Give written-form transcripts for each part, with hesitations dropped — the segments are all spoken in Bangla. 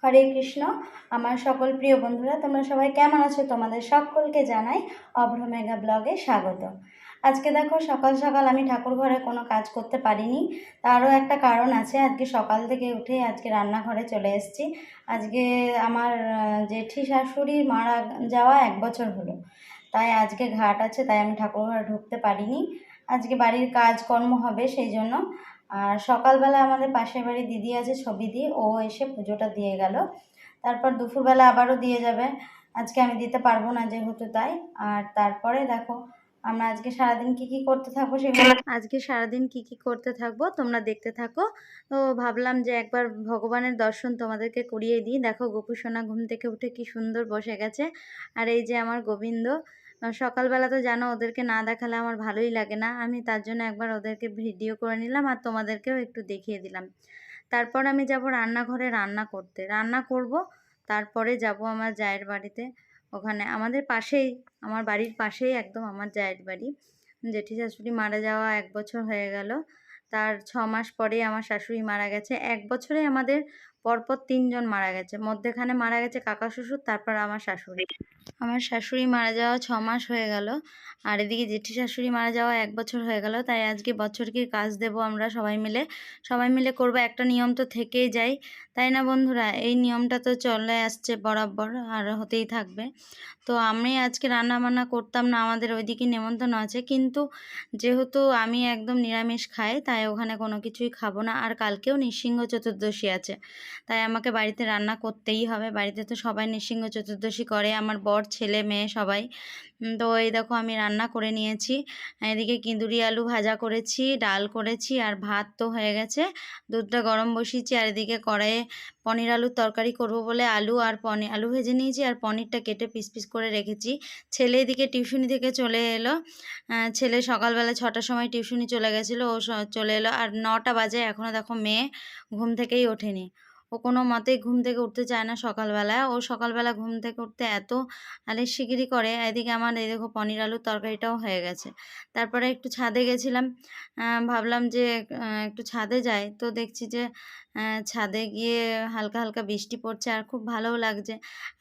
হরে কৃষ্ণ। আমার সকল প্রিয় বন্ধুরা, তোমরা সবাই কেমন আছো? তোমাদের সকলকে জানাই অভ্র মেগা ব্লগে স্বাগত। আজকে দেখো সকাল সকাল আমি ঠাকুর ঘরে কোনো কাজ করতে পারিনি। তারও একটা কারণ আছে। আজকে সকাল থেকে উঠে আজকে রান্নাঘরে চলে এসেছি। আজকে আমার জেঠি শাশুড়ির মারা যাওয়া 1 বছর হলো, তাই আজকে ঘাট আছে, তাই আমি ঠাকুর ঘরে ঢুকতে পারিনি। আজকে বাড়ির কাজকর্ম হবে সেই জন্য। আর সকালবেলা আমাদের পাশের বাড়ি দিদি আছে, ছবিদি, ও এসে পুজোটা দিয়ে গেল। তারপর দুপুরবেলা আবারও দিয়ে যাবে। আজকে আমি দিতে পারবো না যেহেতু, তাই। আর তারপরে দেখো আমরা আজকে সারাদিন কি কি করতে থাকবো সেগুলো করতে থাকবো তোমরা দেখতে থাকো। তো ভাবলাম যে একবার ভগবানের দর্শন তোমাদেরকে করিয়ে দিই। দেখো গোপু সোনা ঘুম থেকে উঠে কি সুন্দর বসে গেছে। আর এই যে আমার গোবিন্দ, সকালবেলা তো জানো ওদেরকে না দেখালে আমার ভালোই লাগে না। আমি তার জন্য একবার ওদেরকে ভিডিও করে নিলাম আর তোমাদেরকেও একটু দেখিয়ে দিলাম। তারপর আমি যাব রান্নাঘরে রান্না করব। তারপরে যাব আমার জায়ের বাড়িতে। ওখানে আমাদের পাশেই, আমার বাড়ির পাশেই একদম আমার জায়ের বাড়ি। জেঠি শাশুড়ি মারা যাওয়া 1 বছর হয়ে গেল। তার 6 মাস পরে আমার শাশুড়ি মারা গেছে। 1 বছরে আমাদের পরপর 3 জন মারা গেছে। মধ্যেখানে মারা গেছে কাকা শ্বশুর, তারপর আমার শাশুড়ি। আমার শাশুড়ি মারা যাওয়া 6 মাস হয়ে গেল, আর এদিকে জেঠি শাশুড়ি মারা যাওয়া 1 বছর হয়ে গেল। তাই আজকে বছরকির কাজ দেব আমরা সবাই মিলে করব। একটা নিয়ম তো থেকেই যায়, তাই না বন্ধুরা? এই নিয়মটা তো চলে আসছে বরাবর আর হতেই থাকবে। তো আমি আজকে রান্না বান্না করতাম না, আমাদের ওইদিকে নেমন্তন্ন আছে, কিন্তু যেহেতু আমি একদম নিরামিষ খাই তাই ওখানে কোনো কিছুই খাবো না। আর কালকেও নৃসিংহ চতুর্দশী আছে, তাই আমাকে বাড়িতে রান্না করতেই হবে। বাড়িতে তো সবাই নৃসিংহ চতুর্দশী করে, আমার বর, ছেলে, মেয়ে সবাই। তো এই দেখো আমি রান্না করে নিয়েছি। এদিকে কিঁদুরি আলু ভাজা করেছি, ডাল করেছি, আর ভাত তো হয়ে গেছে। দুধটা গরম বসিয়েছি। আর এদিকে কড়াইয়ে পনির আলুর তরকারি করব বলে আলু ভেজে নিয়েছি, আর পনিরটা কেটে পিস পিস করে রেখেছি। ছেলে এদিকে টিউশনি থেকে চলে এলো। ছেলে সকালবেলা 6টার সময় টিউশনি চলে গেছিলো, ও চলে এলো। আর 9টা বাজে, এখনও দেখো মেয়ে ঘুম থেকেই ওঠেনি। ও কোনো মতেই ঘুম থেকে উঠতে চায় না সকালবেলা। ও সকালবেলা ঘুম থেকে উঠতে এত আলিশিগিরি করে। এদিকে আমার এই দেখো পনির আলুর তরকারিটাও হয়ে গেছে। তারপরে একটু ছাদে গেছিলাম, ভাবলাম যে একটু ছাদে যাই। তো দেখছি যে ছাদে গিয়ে হালকা হালকা বৃষ্টি পড়ছে আর খুব ভালোও লাগছে।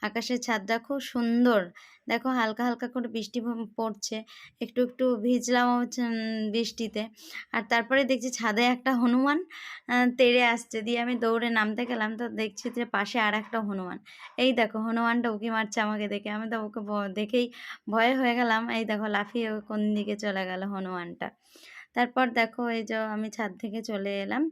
আকাশের ছাদটা খুব সুন্দর। দেখো হালকা হালকা করে বৃষ্টি পড়ছে, একটু একটু ভিজলাম বৃষ্টিতে। আর তারপরে দেখছি ছাদে একটা হনুমান তেড়ে আসছে, দিয়ে আমি দৌড়ে নামতে গেলাম, তো দেখছি যে পাশে আর একটা হনুমান। এই দেখো হনুমানটা উঁকি মারছে আমাকে দেখে। আমি তো ওকে দেখেই ভয়ে হয়ে গেলাম। এই দেখো লাফিয়ে কোন দিকে চলে গেল হনুমানটা। তারপর দেখো এই যে আমি ছাদ থেকে চলে এলাম,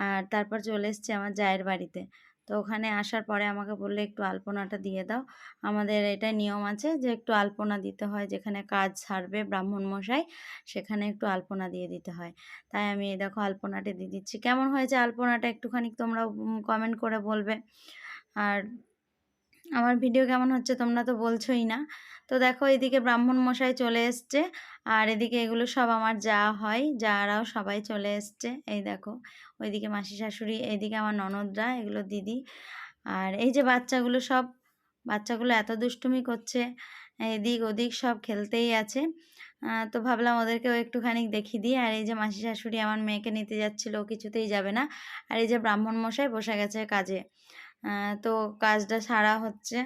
আর তারপর চলে এসেছি আমার জায়ের বাড়িতে। তো ওখানে আসার পরে আমাকে বললে একটু আলপনাটা দিয়ে দাও। আমাদের এটা নিয়ম আছে যে একটু আলপনা দিতে হয়, যেখানে কাজ সারবে ব্রাহ্মণ মশাই সেখানে একটু আলপনা দিয়ে দিতে হয়। তাই আমি এই দেখো আলপনাটা দিয়ে দিচ্ছি। কেমন হয়েছে আলপনাটা একটুখানি তোমরা কমেন্ট করে বলবে। আর আমার ভিডিও কেমন হচ্ছে তোমরা তো বলছোই না। তো দেখো এদিকে ব্রাহ্মণ মশাই চলে এসছে, আর এদিকে এগুলো সব আমার যা হয়, যারাও সবাই চলে এসছে। এই দেখো ওইদিকে মাসি শাশুড়ি, এইদিকে আমার ননদরা, এগুলো দিদি। আর এই যে বাচ্চাগুলো এত দুষ্টুমি করছে, এদিক ওদিক সব খেলতেই আছে। তো ভাবলাম ওদেরকেও একটুখানি দেখিয়ে দিই। আর এই যে মাসি শাশুড়ি আমার মেয়েকে নিতে যাচ্ছিলো, ও কিছুতেই যাবে না। আর এই যে ব্রাহ্মণ মশাই বসে গেছে কাজে। তো কাজটা সারা হচ্ছে,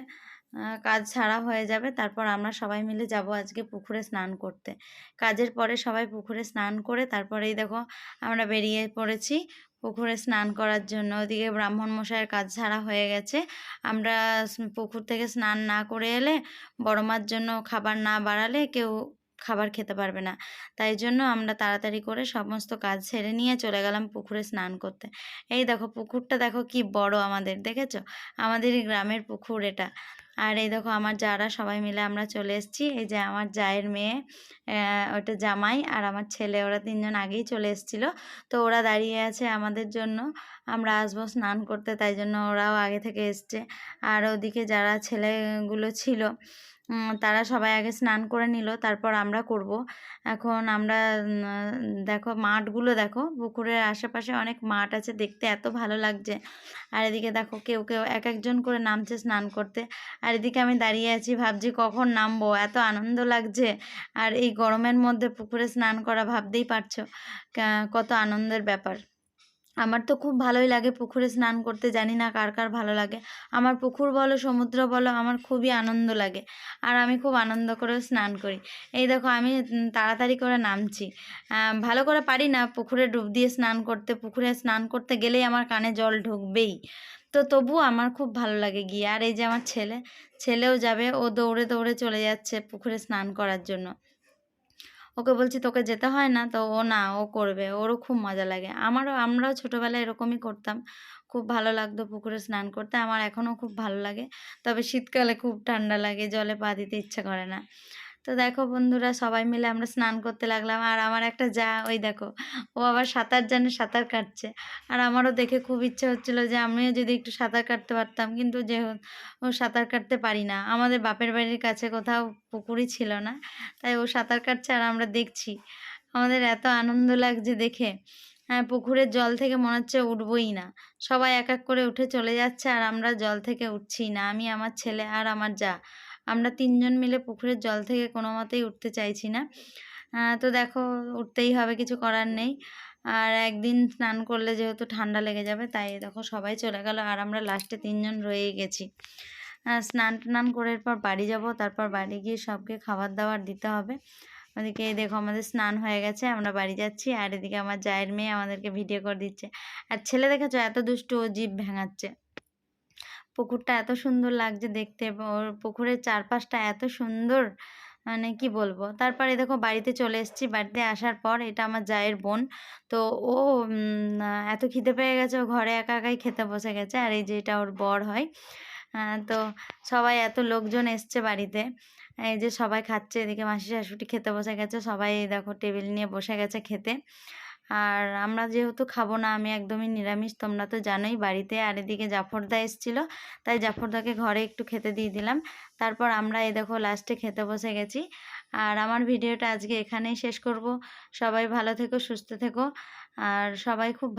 কাজ সারা হয়ে যাবে, তারপর আমরা সবাই মিলে যাব আজকে পুকুরে স্নান করতে। কাজের পরে সবাই পুকুরে স্নান করে তারপরেই দেখো আমরা বেরিয়ে পড়েছি পুকুরে স্নান করার জন্য। ওদিকে ব্রাহ্মণ মশাইয়ের কাজ সারা হয়ে গেছে। আমরা পুকুর থেকে স্নান না করে এলে, বড় মার জন্য খাবার না বাড়ালে কেউ খাবার খেতে পারবে না। তাই জন্য আমরা তাড়াতাড়ি করে সমস্ত কাজ সেরে নিয়ে চলে গেলাম পুকুরে স্নান করতে। এই দেখো পুকুরটা দেখো কি বড় আমাদের, দেখেছো? আমাদেরই গ্রামের পুকুর এটা। আর এই দেখো আমার যারা সবাই মিলে আমরা চলে এসেছি। এই যে আমার জায়ের মেয়ে, ওটা জামাই, আর আমার ছেলে, ওরা 3 জন আগেই চলে এসেছিলো। তো ওরা দাঁড়িয়ে আছে আমাদের জন্য, আমরা আসবো স্নান করতে, তাই জন্য ওরাও আগে থেকে এসছে। আর ওদিকে যারা ছেলেগুলো ছিল তারা সবাই আগে স্নান করে নিল, তারপর আমরা করব। এখন আমরা দেখো মাঠগুলো দেখো, পুকুরের আশেপাশে অনেক মাঠ আছে, দেখতে এত ভালো লাগছে। আর এদিকে দেখো কেউ কেউ এক একজন করে নামছে স্নান করতে। আর এদিকে আমি দাঁড়িয়ে আছি, ভাবছি কখন নামবো, এত আনন্দ লাগছে। আর এই গরমের মধ্যে পুকুরে স্নান করা ভাবতেই পারছো কত আনন্দের ব্যাপার। আমার তো খুব ভালোই লাগে পুকুরে স্নান করতে, জানি না কার কার ভালো লাগে। আমার পুকুর বলো সমুদ্র বলো আমার খুবই আনন্দ লাগে, আর আমি খুব আনন্দ করে স্নান করি। এই দেখো আমি তাড়াতাড়ি করে নামছি, ভালো করে পারি না পুকুরে ডুব দিয়ে স্নান করতে। পুকুরে স্নান করতে গেলেই আমার কানে জল ঢুকবেই, তো তবুও আমার খুব ভালো লাগে গিয়ে। আর এই যে আমার ছেলেও যাবে, ও দৌড়ে দৌড়ে চলে যাচ্ছে পুকুরে স্নান করার জন্য। ওকে বলছি তোকে যেতে হয় না, তো ও না, ও করবে, ওরও খুব মজা লাগে। আমরাও ছোটোবেলায় এরকমই করতাম, খুব ভালো লাগতো পুকুরে স্নান করতে। আমার এখনও খুব ভালো লাগে, তবে শীতকালে খুব ঠান্ডা লাগে, জলে পা দিতে ইচ্ছা করে না। তো দেখো বন্ধুরা, সবাই মিলে আমরা স্নান করতে লাগলাম। আর আমার একটা ওই দেখো, ও আবার সাঁতার জানে, সাঁতার কাটছে। আর আমারও দেখে খুব ইচ্ছে হচ্ছিল যে আমিও যদি একটু সাঁতার কাটতে পারতাম, কিন্তু ও সাঁতার কাটতে পারি না। আমাদের বাপের বাড়ির কাছে কোথাও পুকুরই ছিল না, তাই ও সাঁতার কাটছে আর আমরা দেখছি। আমাদের এত আনন্দ লাগছে দেখে। হ্যাঁ, পুকুরের জল থেকে মনে হচ্ছে উঠবই না। সবাই এক এক করে উঠে চলে যাচ্ছে, আর আমরা জল থেকে উঠছি না। আমি, আমার ছেলে আর আমার আমরা ৩ জন মিলে পুকুরের জল থেকে কোনো মতেই উঠতে চাইছি না। তো দেখো, উঠতেই হবে, কিছু করার নেই। আর একদিন স্নান করলে যেহেতু ঠান্ডা লেগে যাবে, তাই দেখো সবাই চলে গেল, আর আমরা লাস্টে ৩ জন রয়েই গেছি। স্নান টান করে এরপর বাড়ি যাব, তারপর বাড়ি গিয়ে সবকে খাবার দাবার দিতে হবে। ওদিকে দেখো আমাদের স্নান হয়ে গেছে, আমরা বাড়ি যাচ্ছি। আর এদিকে আমার জায়ের মেয়ে আমাদেরকে ভিডিও করে দিচ্ছে। আর ছেলে দেখেছো এত দুষ্টু, ও জিভ ভেঙাচ্ছে। পুকুরটা এত সুন্দর লাগছে দেখতে, ওর পুকুরের চারপাশটা এত সুন্দর, মানে কি বলবো। তারপরে দেখো বাড়িতে চলে এসেছি। বাড়িতে আসার পর, এটা আমার জায়ের বোন, তো ও এত খিদে পেয়ে গেছে, ও ঘরে একা একাই খেতে বসে গেছে। আর এই যে এটা ওর বর হয়। তো সবাই, এত লোকজন এসছে বাড়িতে, এই যে সবাই খাচ্ছে। এদিকে মাসি শাশুড়ি খেতে বসে গেছে, সবাই দেখো টেবিল নিয়ে বসে গেছে খেতে। আর আমরা যেহেতু খাবো না, আমি একদমই নিরামিষ, তোমরা তো জানোই বাড়িতে। আর এদিকে জাফরদা এসেছিল, তাই জাফরদাকে ঘরে একটু খেতে দিয়ে দিলাম। তারপর আমরা এই দেখো লাস্টে খেতে বসে গেছি। আর আমার ভিডিওটা আজকে এখানেই শেষ করব। সবাই ভালো থেকো, সুস্থ থেকো, আর সবাই খুব